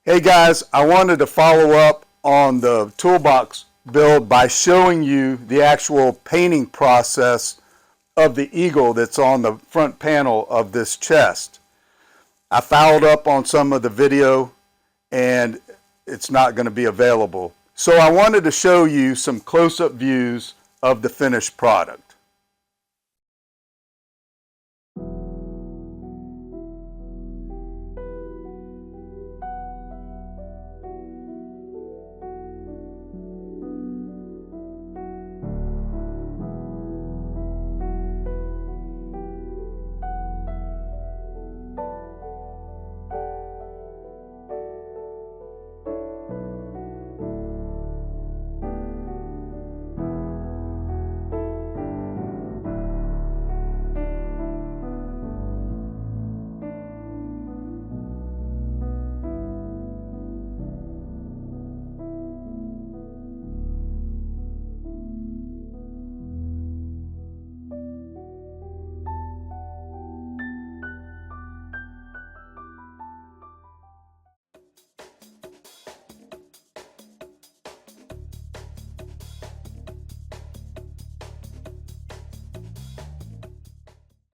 Hey guys, I wanted to follow up on the toolbox build by showing you the actual painting process of the eagle that's on the front panel of this chest. I fouled up on some of the video and it's not going to be available. So I wanted to show you some close-up views of the finished product.